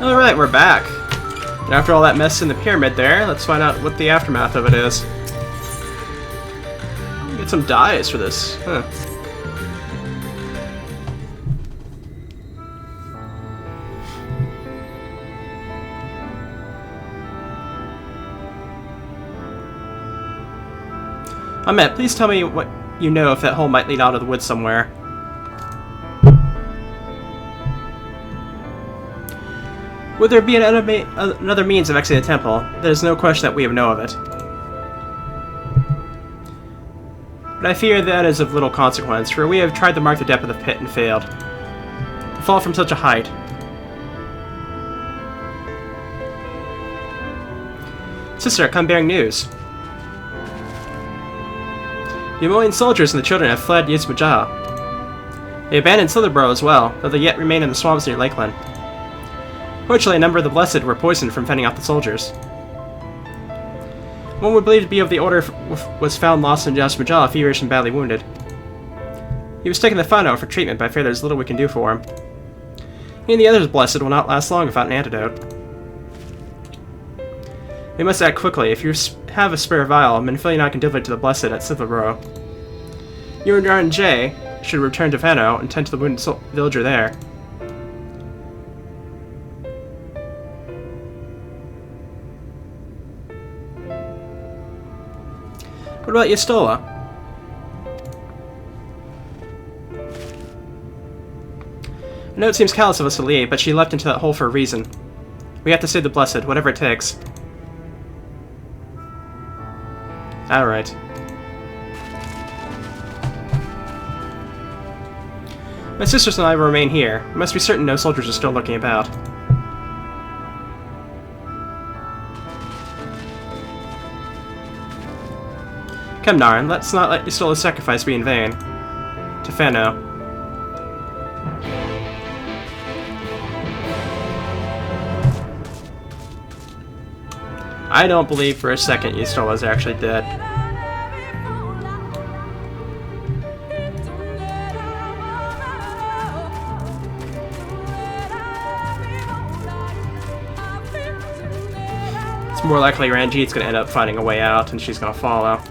Alright, we're back. And after all that mess in the pyramid there, let's find out what the aftermath of it is. Get some dyes for this. Huh. Ahmet, please tell me what you know if that hole might lead out of the woods somewhere. Would there be another means of exiting the temple? There's no question that we know of it. But I fear that is of little consequence, for we have tried to mark the depth of the pit and failed. To fall from such a height. Sister, come bearing news. The Amoyan soldiers and the children have fled Yismajah. They abandoned Slitherborough as well, though they yet remain in the swamps near Lakeland. Fortunately, a number of the Blessed were poisoned from fending off the soldiers. One would believe to be of the Order was found lost in Yismajah, feverish and badly wounded. He was taken to Fano for treatment, but I fear there's little we can do for him. He and the others Blessed will not last long without an antidote. We must act quickly. If you have a spare vial, Menphilion can deliver it to the Blessed at Slitherborough. You and Yarn J should return to Fano and tend to the wounded villager there. What about Yistola? I know it seems callous of us to leave, but she left into that hole for a reason. We have to save the Blessed, whatever it takes. Alright. My sisters and I will remain here. We must be certain no soldiers are still lurking about. Come, Narin, let's not let Yistola's sacrifice be in vain. To Fano. I don't believe for a second Yistola's actually dead. It's more likely Ranjit's gonna end up finding a way out and she's gonna follow.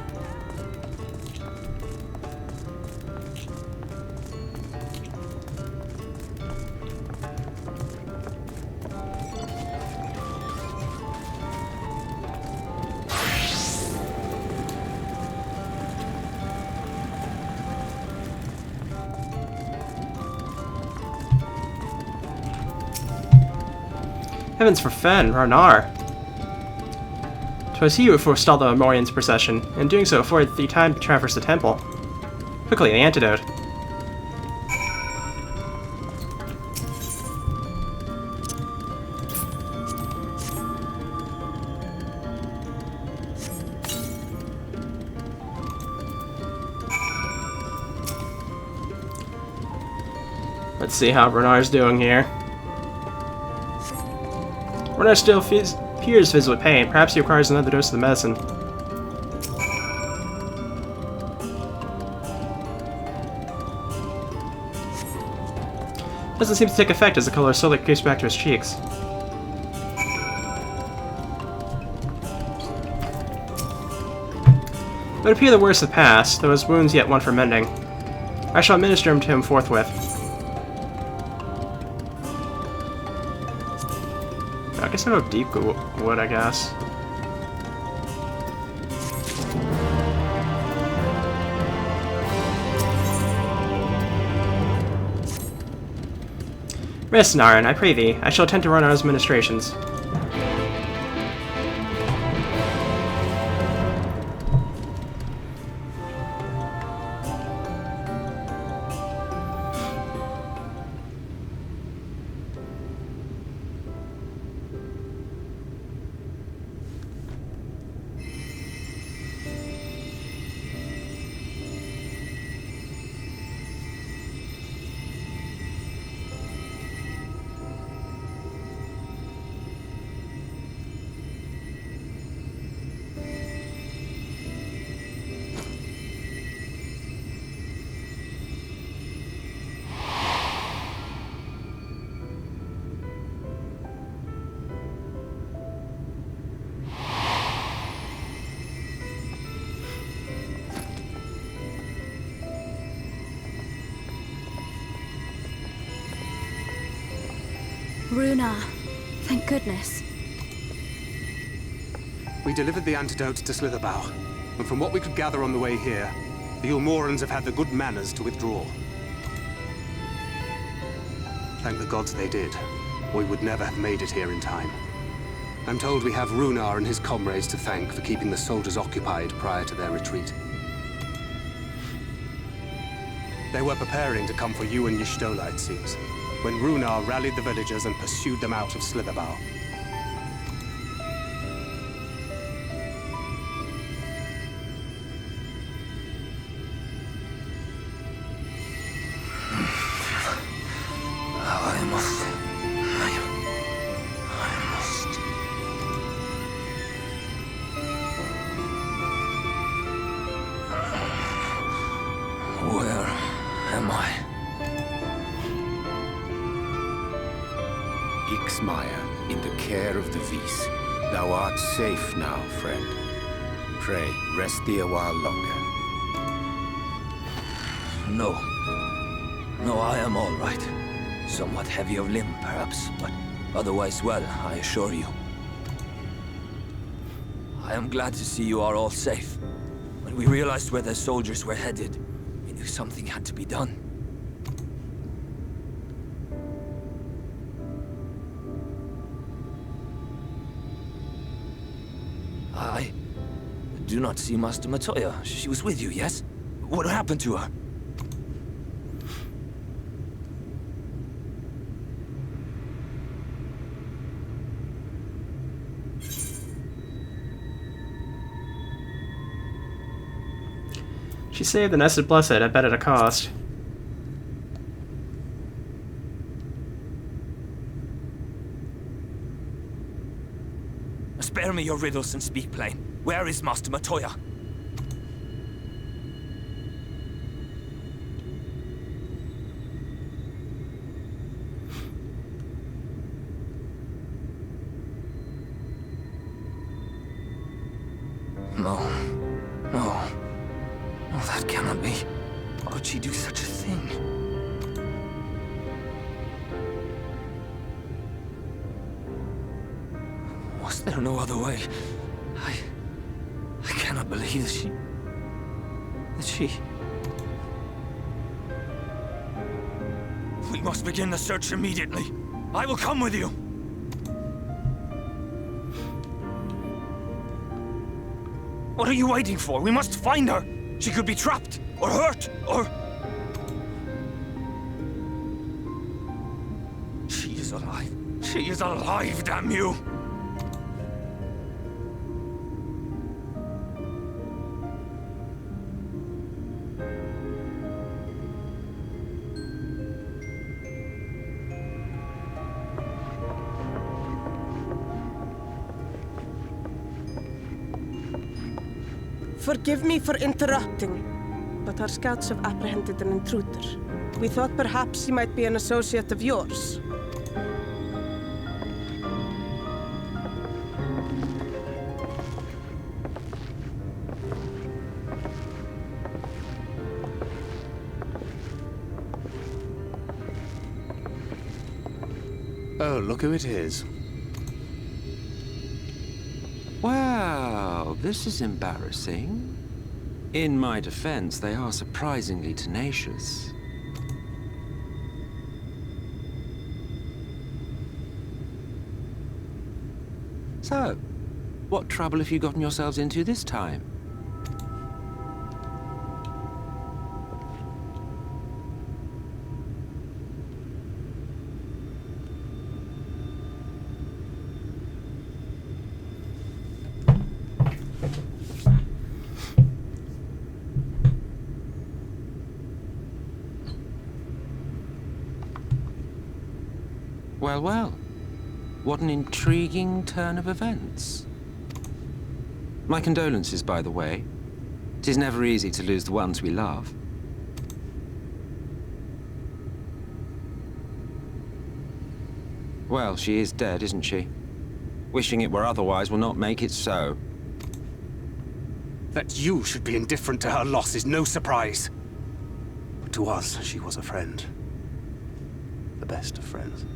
Heavens for Fen, Rarnar! 'Twas he who forestalled the Amorian's procession, and doing so afforded the time to traverse the temple. Quickly, the antidote. Let's see how Renar's doing here. Renar still appears fizzed with pain. Perhaps he requires another dose of the medicine. Doesn't seem to take effect as the color slowly creeps back to his cheeks. It would appear the worst had passed, though his wounds yet want for mending. I shall administer him to him forthwith. I guess I'll go deep wood, I guess. Rest, Narin, I pray thee. I shall attend to Rarnar's ministrations. Runa, thank goodness. We delivered the antidote to Slitherbough, and from what we could gather on the way here, the Ulmorans have had the good manners to withdraw. Thank the gods they did, or we would never have made it here in time. I'm told we have Runar and his comrades to thank for keeping the soldiers occupied prior to their retreat. They were preparing to come for you and Y'shtola, it seems, when Runar rallied the villagers and pursued them out of Slitherbough. In the care of the Vis. Thou art safe now, friend. Pray, rest thee a while longer. No, I am all right. Somewhat heavy of limb, perhaps, but otherwise well, I assure you. I am glad to see you are all safe. When we realized where the soldiers were headed, we knew something had to be done. I do not see Master Matoya. She was with you, yes? What happened to her? She saved the Nested Blessed, I bet at a cost. Spare me your riddles and speak plain. Where is Master Matoya? No, that cannot be. Why would she do such a thing? Was there no other way? I cannot believe that she... We must begin the search immediately. I will come with you. What are you waiting for? We must find her. She could be trapped, or hurt, or... She is alive. She is alive, damn you! Forgive me for interrupting, but our scouts have apprehended an intruder. We thought perhaps he might be an associate of yours. Oh, look who it is. Well, this is embarrassing. In my defense, they are surprisingly tenacious. So, what trouble have you gotten yourselves into this time? Well, what an intriguing turn of events. My condolences, by the way. It is never easy to lose the ones we love. Well, she is dead, isn't she? Wishing it were otherwise will not make it so. That you should be indifferent to her loss is no surprise. But to us, she was a friend. The best of friends.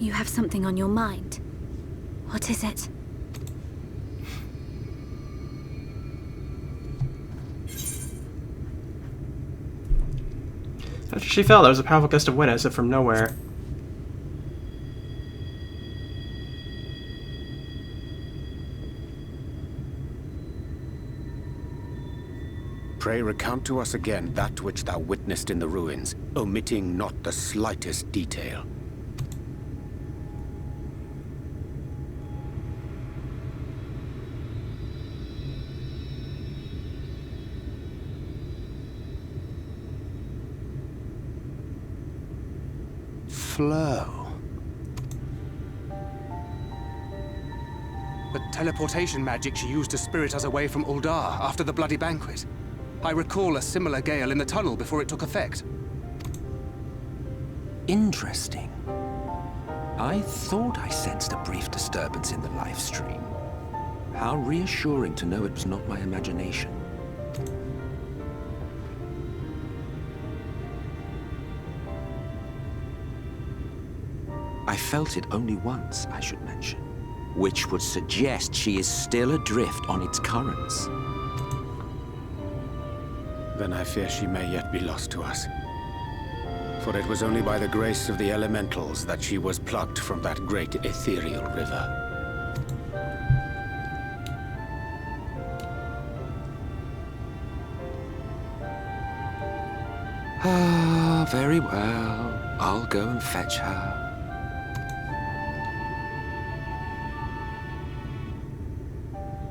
You have something on your mind. What is it? After she fell, there was a powerful gust of wind as if from nowhere. Pray recount to us again that which thou witnessed in the ruins, omitting not the slightest detail. Flow. The teleportation magic she used to spirit us away from Uldar after the bloody banquet. I recall a similar gale in the tunnel before it took effect. Interesting. I thought I sensed a brief disturbance in the live stream. How reassuring to know it was not my imagination. I felt it only once, I should mention, which would suggest she is still adrift on its currents. Then I fear she may yet be lost to us. For it was only by the grace of the elementals that she was plucked from that great ethereal river. Ah, very well. I'll go and fetch her.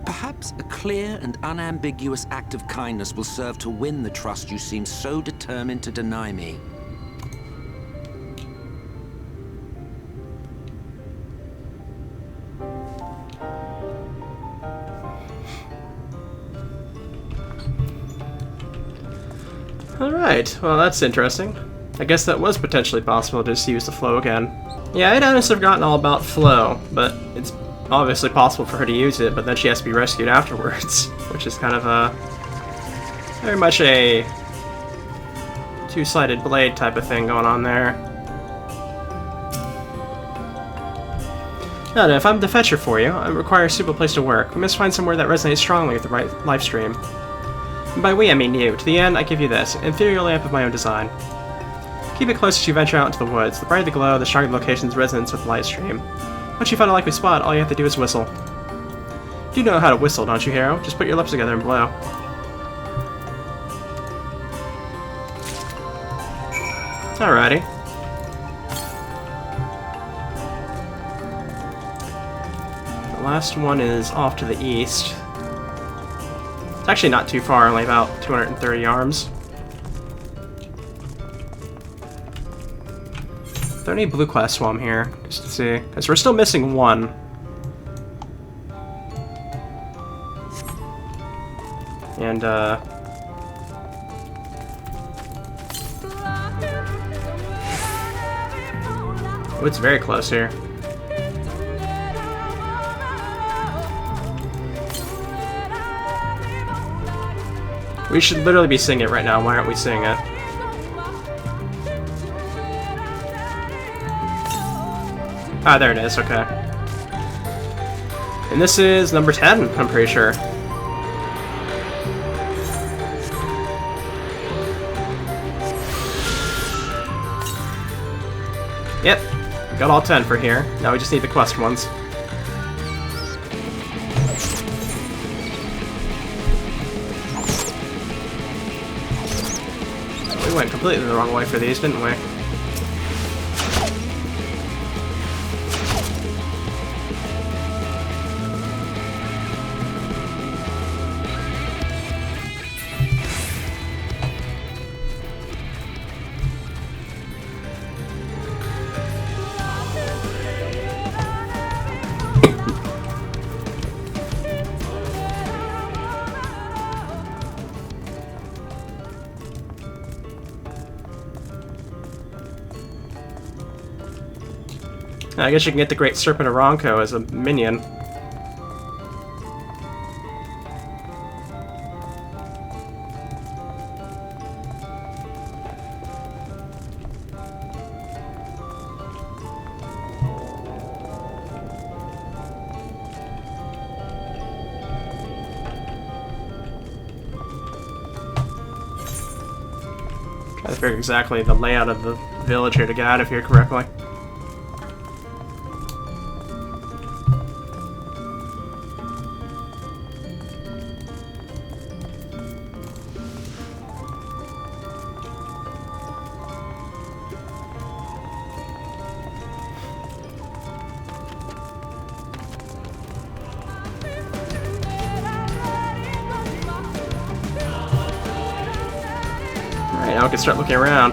Perhaps a clear and unambiguous act of kindness will serve to win the trust you seem so determined to deny me. Alright, well that's interesting. I guess that was potentially possible to just use the flow again. Yeah, I'd honestly forgotten all about flow, but it's obviously possible for her to use it, but then she has to be rescued afterwards, which is kind of a very much a two-sided blade type of thing going on there. Now, if I'm the fetcher for you, I require a suitable place to work. We must find somewhere that resonates strongly with the right live stream. And by we, I mean you. To the end, I give you this, an inferior lamp of my own design. Keep it close as you venture out into the woods. The brighter the glow, the stronger the location's resonance with the light stream. Once you find a likely spot, all you have to do is whistle. You know how to whistle, don't you, Hero? Just put your lips together and blow. Alrighty. The last one is off to the east. It's actually not too far, only about 230 arms. Is there any blue class swam here? Just to see. Because we're still missing one. And, oh, it's very close here. We should literally be singing it right now. Why aren't we singing it? Ah, there it is. Okay. And this is number 10, I'm pretty sure. Yep. Got all 10 for here. Now we just need the quest ones. We went completely the wrong way for these, didn't we? I guess you can get the Great Serpent of Ronco as a minion. I figure exactly the layout of the village here to get out of here correctly. Alright, now we can start looking around.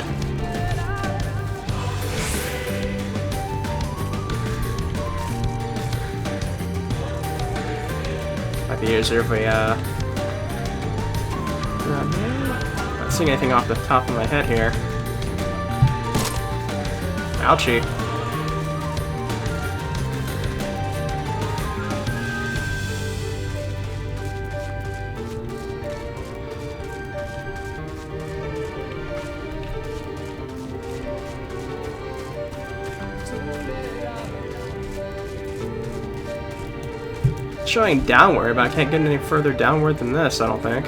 Might be easier if we, around here? Not seeing anything off the top of my head here. Ouchie. Showing downward, but I can't get any further downward than this, I don't think.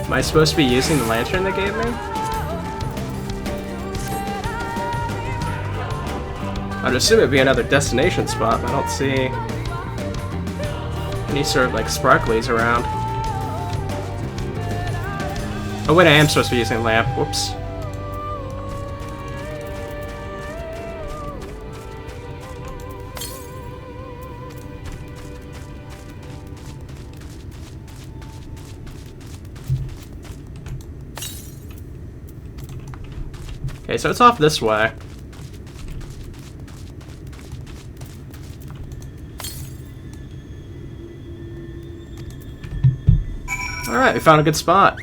Am I supposed to be using the lantern they gave me? I'd assume it'd be another destination spot, but I don't see any sort of like sparklies around. Oh wait, I am supposed to be using a lamp. Whoops. Okay, so it's off this way. Alright, we found a good spot.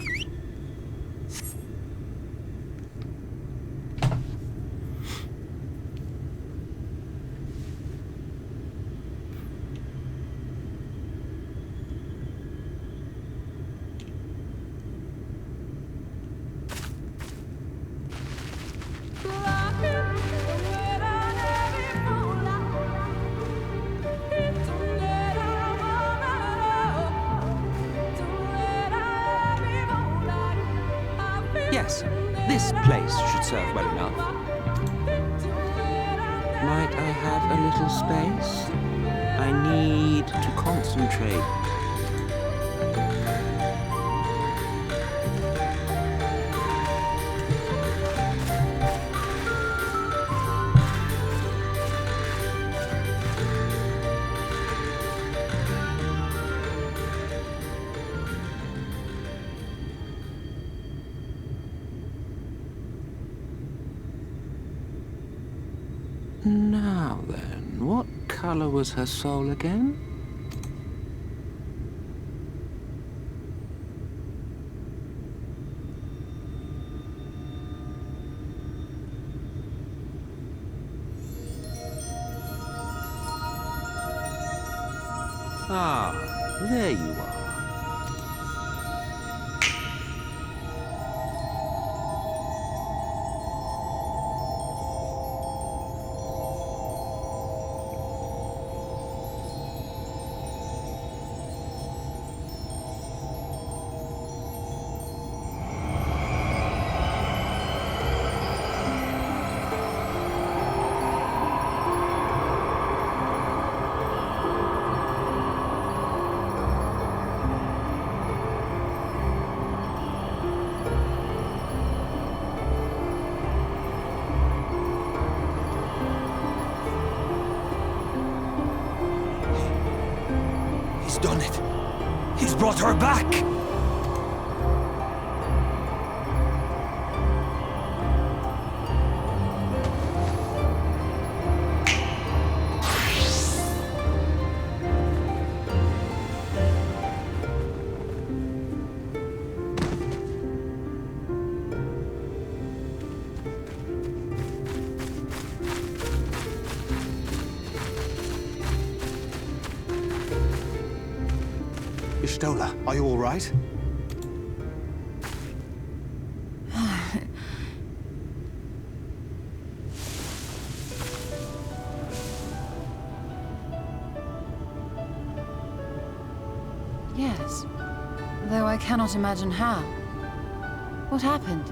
Yes, this place should serve well enough. Might I have a little space? I need to concentrate. Now then, what color was her soul again? Ah, there you are. He's done it. He's brought her back. Ishtola, are you all right? Yes, though I cannot imagine how. What happened?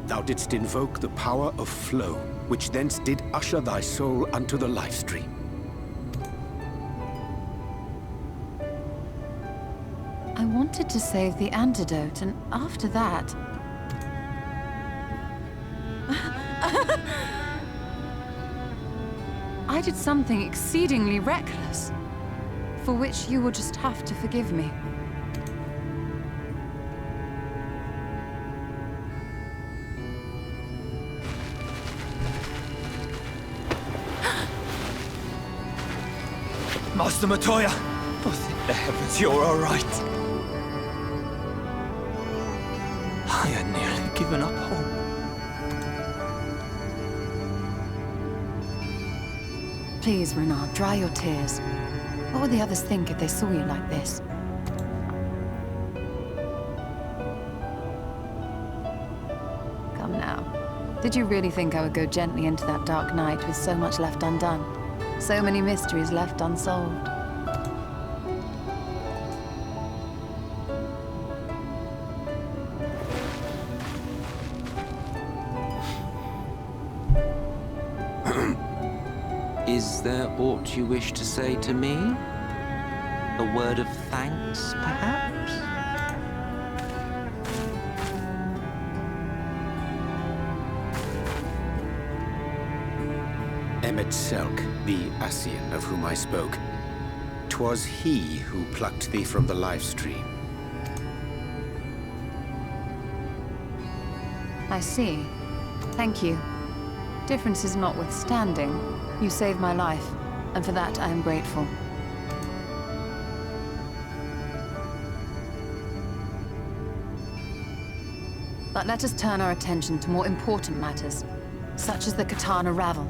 Thou didst invoke the power of flow, which thence did usher thy soul unto the life stream. I wanted to save the antidote, and after that... I did something exceedingly reckless, for which you will just have to forgive me. Master Matoya! Oh, thank the heavens you're all right. I had nearly given up hope. Please, Renard, dry your tears. What would the others think if they saw you like this? Come now. Did you really think I would go gently into that dark night with so much left undone? So many mysteries left unsolved? Is there aught you wish to say to me? A word of thanks, perhaps? Emmet Selk, the Ascian of whom I spoke. 'Twas he who plucked thee from the life stream. I see. Thank you. Differences notwithstanding, you saved my life, and for that I am grateful. But let us turn our attention to more important matters, such as the Katana Ravel.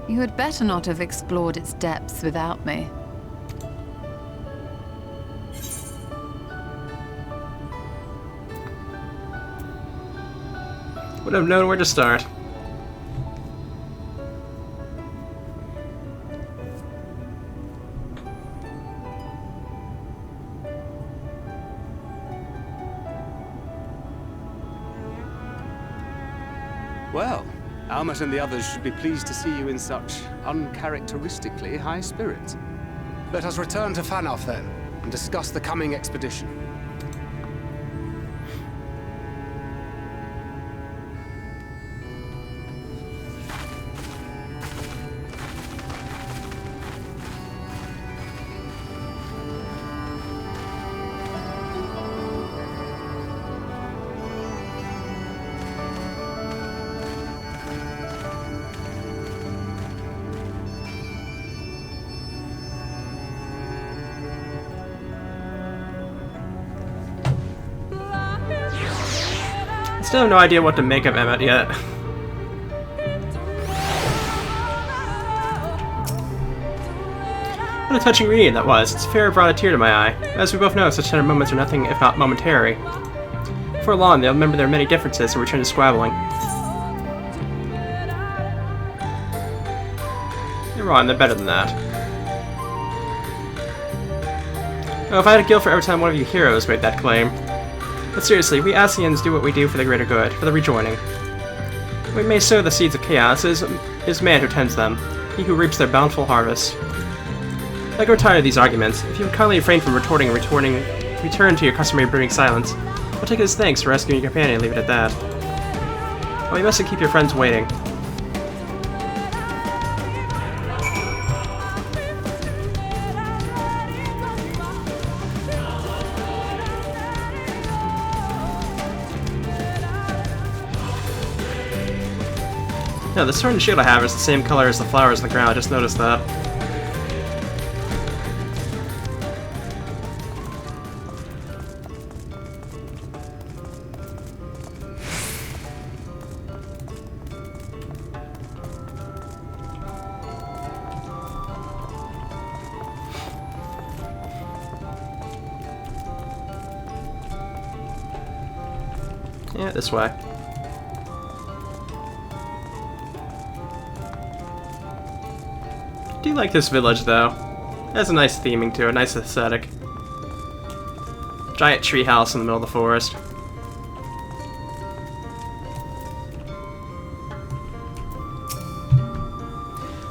You had better not have explored its depths without me. Would have known where to start. Well, Almet and the others should be pleased to see you in such uncharacteristically high spirits. Let us return to Fanoff then, and discuss the coming expedition. I still have no idea what to make of Emmet yet. What a touching reading that was. Its affair brought a tear to my eye. As we both know, such tender moments are nothing if not momentary. Before long, they'll remember their many differences and return to squabbling. You're wrong, they're better than that. Oh, if I had a guild for every time one of you heroes made that claim. But seriously, we Ascians do what we do for the greater good, for the rejoining. We may sow the seeds of chaos, it is man who tends them, he who reaps their bountiful harvest. I grow tired of these arguments. If you would kindly refrain from retorting, return to your customary brooding silence. I'll take it as thanks for rescuing your companion and leave it at that. Oh, you mustn't keep your friends waiting. Yeah, the sword and shield I have is the same color as the flowers on the ground, I just noticed that. Yeah, this way. I do like this village, though. It has a nice theming to it, a nice aesthetic. Giant tree house in the middle of the forest.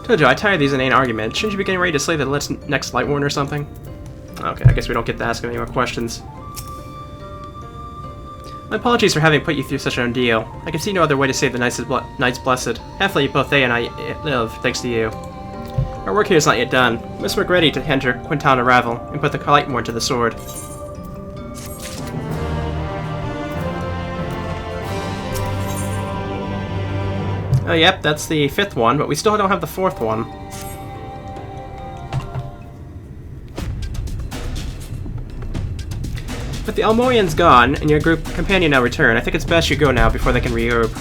Told you, I tired of these inane arguments. Shouldn't you be getting ready to slay the next Lightworn or something? Okay, I guess we don't get to ask him any more questions. My apologies for having put you through such an ordeal. I can see no other way to save the Knights Blessed. Happily, both they and I live, thanks to you. Our work here is not yet done. We must work ready to enter Quintana Ravel and put the Lightworn to the sword. Oh, yep, that's the 5th one, but we still don't have the 4th one. With the Almoians gone, and your group companion now returned, I think it's best you go now before they can regroup.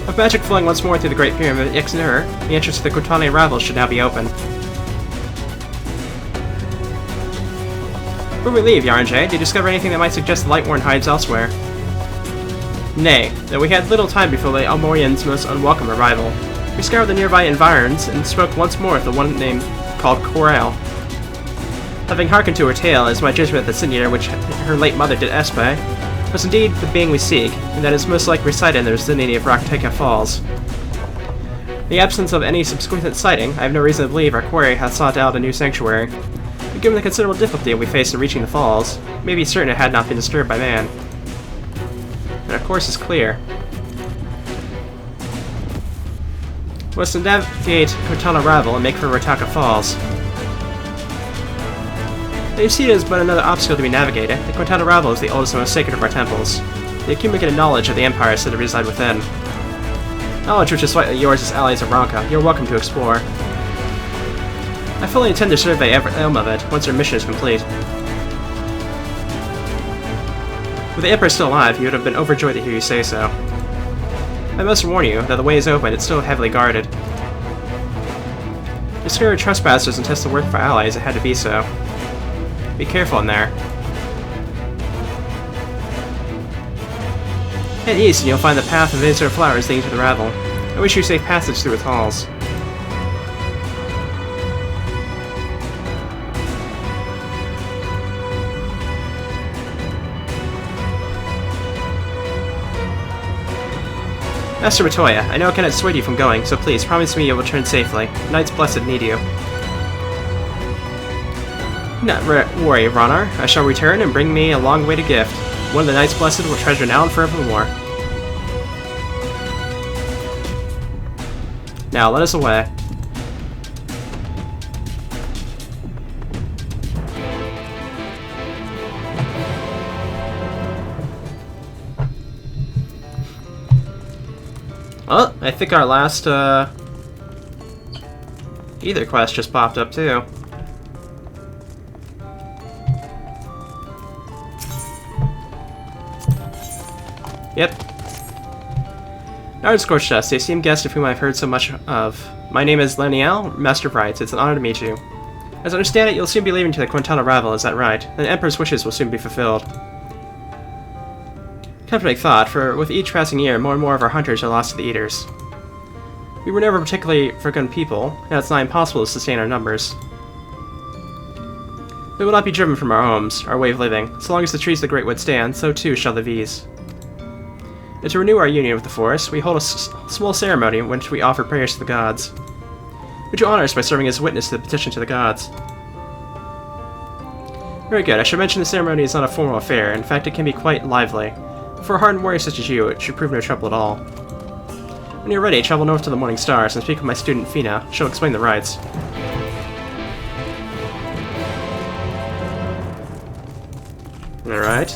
With magic flowing once more through the Great Pyramid of XIV, the entrance to the Quintana Ravel should now be open. Before we leave, Yaranje, did you discover anything that might suggest the Lightworn hides elsewhere? Nay, though we had little time before the Almoians' most unwelcome arrival. We scoured the nearby environs and spoke once more with the one name called Corel. Having hearkened to her tale, it is my judgment that Sinjir, which her late mother did espy, was indeed the being we seek, and that is most likely resided in the vicinity of Rak'teka Falls. In the absence of any subsequent sighting, I have no reason to believe our quarry hath sought out a new sanctuary. But given the considerable difficulty we faced in reaching the falls, we may be certain it had not been disturbed by man. And our course is clear. We must navigate Quintana Ravel and make for Rak'teka Falls. Now you see it as but another obstacle to be navigated. The Quintana Ravel is the oldest and most sacred of our temples. The accumulated knowledge of the Empire is said to reside within. Knowledge which is slightly yours as allies of Ranka. You're welcome to explore. I fully intend to survey every elm of it once our mission is complete. With the Emperor still alive, you would have been overjoyed to hear you say so. I must warn you that the way is open, it's still heavily guarded. To scare trespassers and test the worth of our allies, it had to be so. Be careful in there. Head east and you'll find the path of Visitor Flowers leading to the Ravel. I wish you safe passage through its halls. Master Matoya, I know I cannot dissuade you from going, so please promise me you will return safely. Knights Blessed need you. Not worry, Ronar. I shall return and bring me a long-awaited gift. One of the Knights Blessed will treasure now and forevermore. Now, let us away. Well, I think our last, Ether quest just popped up, too. Yep. Nard Scorched Dust, the esteemed guest of whom I've heard so much of. My name is Leniel, Master of Rites. It's an honor to meet you. As I understand it, you'll soon be leaving to the Quintana Ravel, is that right? And the Emperor's wishes will soon be fulfilled. Comforting thought, for with each passing year, more and more of our hunters are lost to the Eaters. We were never particularly forgotten people, now it's not impossible to sustain our numbers. We will not be driven from our homes, our way of living. So long as the trees of the Great Wood stand, so too shall the V's. And to renew our union with the forest, we hold a small ceremony in which we offer prayers to the gods. Would you honor us by serving as witness to the petition to the gods? Very good. I should mention the ceremony is not a formal affair. In fact, it can be quite lively. For a hardened warrior such as you, it should prove no trouble at all. When you're ready, travel north to the Morning Stars and speak with my student Fina. She'll explain the rites. Alright.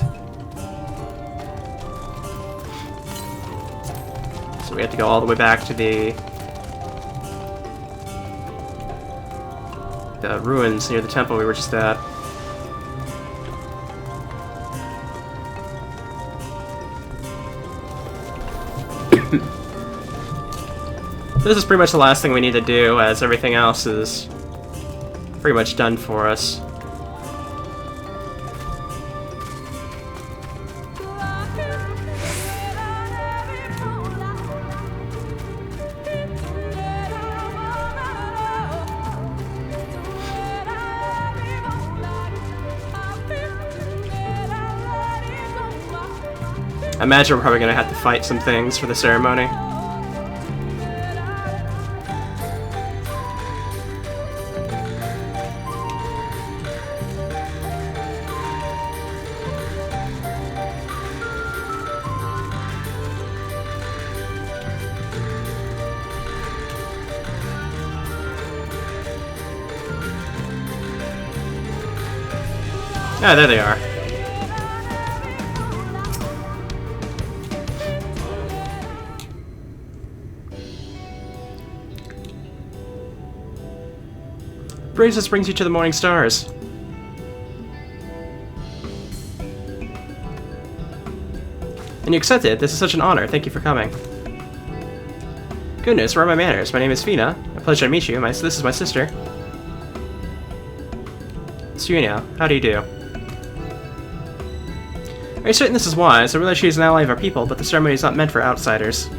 So we have to go all the way back to the ruins near the temple we were just at. This is pretty much the last thing we need to do, as everything else is pretty much done for us. I imagine we're probably gonna have to fight some things for the ceremony. Ah, there they are. Brings you to the morning stars. And you accepted. This is such an honor. Thank you for coming. Goodness, where are my manners? My name is Fina. A pleasure to meet you. This is my sister. Suina, how do you do? Are you certain this is wise? I realize she is an ally of our people, but the ceremony is not meant for outsiders.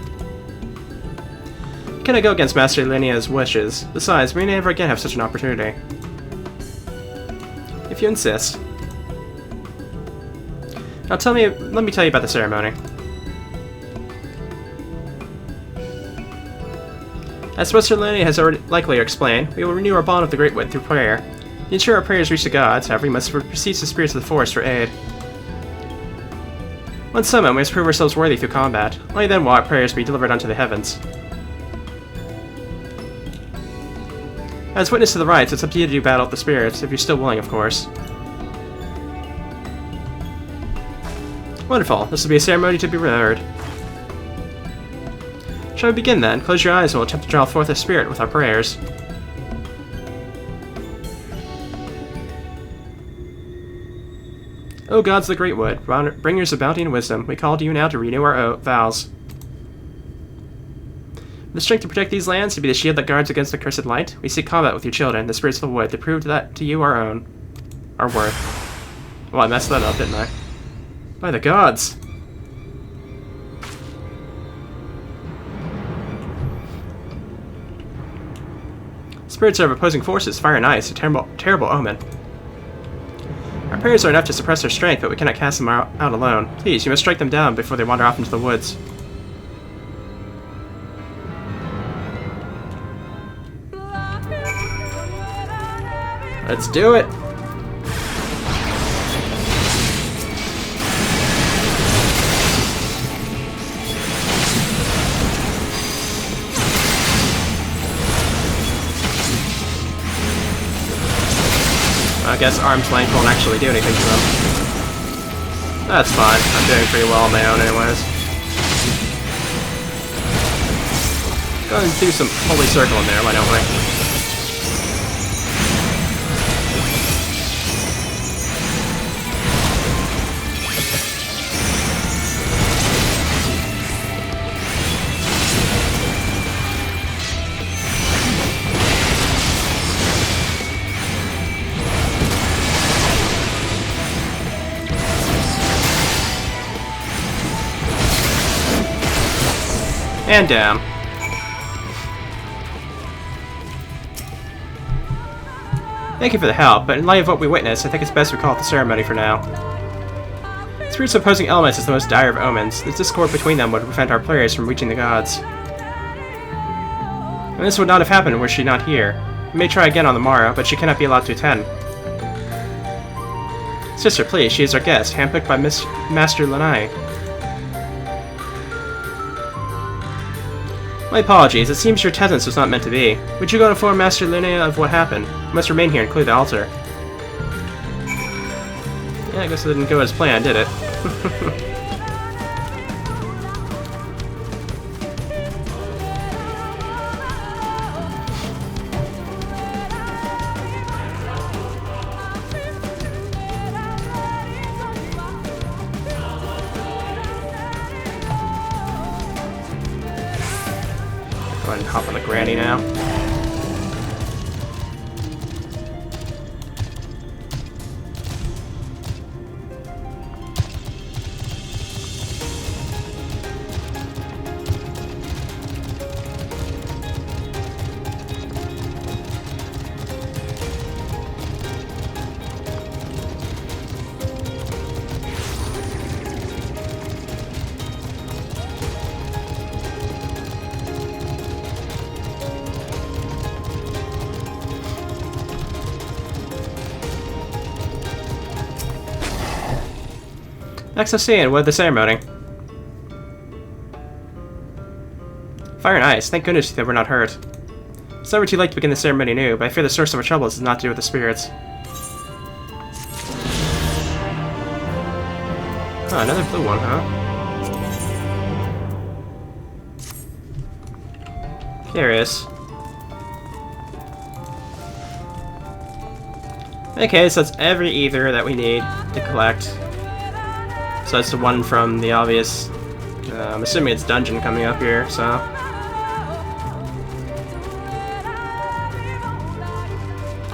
Can I go against Master Linea's wishes? Besides, we may never again have such an opportunity. If you insist. Now let me tell you about the ceremony. As Master Linea has already likely explained, we will renew our bond with the Great Wood through prayer. To ensure our prayers reach the gods, however, we must beseech the spirits of the forest for aid. Once summoned, we must prove ourselves worthy through combat. Only then will our prayers be delivered unto the heavens. As witness to the rites, it's up to you to do battle with the spirits, if you're still willing, of course. Wonderful. This will be a ceremony to be remembered. Shall we begin then? Close your eyes and we'll attempt to draw forth a spirit with our prayers. O gods of the Great Wood, bringers of bounty and wisdom, we call to you now to renew our vows. The strength to protect these lands, to be the shield that guards against the cursed light, we seek combat with your children, the spirits of the wood, to prove that to you our worth. Well, I messed that up, didn't I? By the gods! Spirits are of opposing forces, fire and ice, a terrible omen. Our prayers are enough to suppress their strength, but we cannot cast them out alone. Please, you must strike them down before they wander off into the woods. Let's do it! I guess arm's length won't actually do anything to them. That's fine. I'm doing pretty well on my own anyways. Go ahead and do some holy circle in there, why don't we? And down. Thank you for the help, but in light of what we witnessed, I think it's best we call it the ceremony for now. Spirits of opposing elements is the most dire of omens. This discord between them would prevent our prayers from reaching the gods. And this would not have happened were she not here. We may try again on the morrow, but she cannot be allowed to attend. Sister, please, she is our guest, handpicked by Master Lanai. My apologies, it seems your attendance was not meant to be. Would you go inform Master Linnea of what happened? You must remain here and clear the altar. Yeah, I guess it didn't go as planned, did it? Go ahead and hop on the granny now. Next scene with the ceremony. Fire and ice. Thank goodness that we're not hurt. It's never too late to begin the ceremony anew, but I fear the source of our troubles is not to do with the spirits. Oh, another blue one, huh? Curious. Okay, so that's every ether that we need to collect. So that's the one from the obvious... I'm assuming it's dungeon coming up here, so...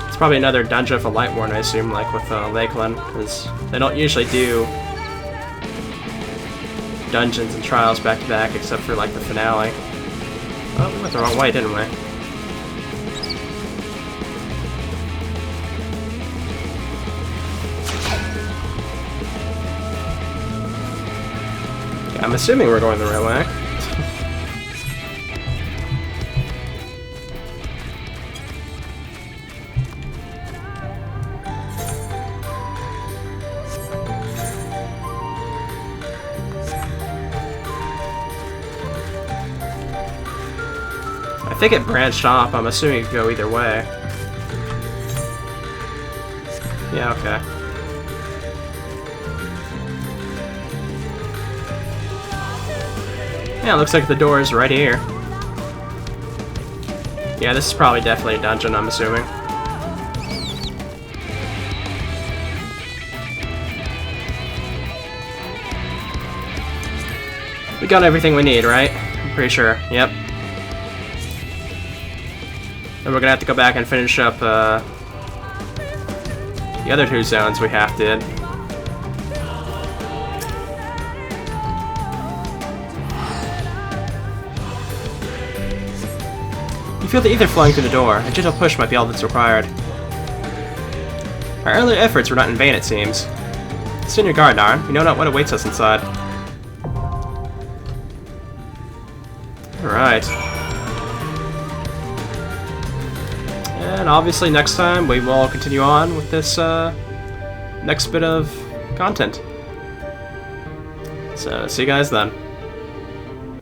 It's probably another dungeon for Lightborn, I assume, like with Lakeland, because they don't usually do dungeons and trials back to back, except for like the finale. Oh, we went the wrong way, didn't we? Okay, I'm assuming we're going the right way. I think it branched off. I'm assuming it could go either way. Yeah, okay. Yeah, it looks like the door is right here. Yeah, this is probably definitely a dungeon, I'm assuming. We got everything we need, right? I'm pretty sure. Yep. And we're gonna have to go back and finish up the other two zones we half did. You feel the ether flowing through the door. A gentle push might be all that's required. Our earlier efforts were not in vain, it seems. Stay on your guard, Narn. We know not what awaits us inside. Alright. And obviously next time we will continue on with this next bit of content. So, see you guys then.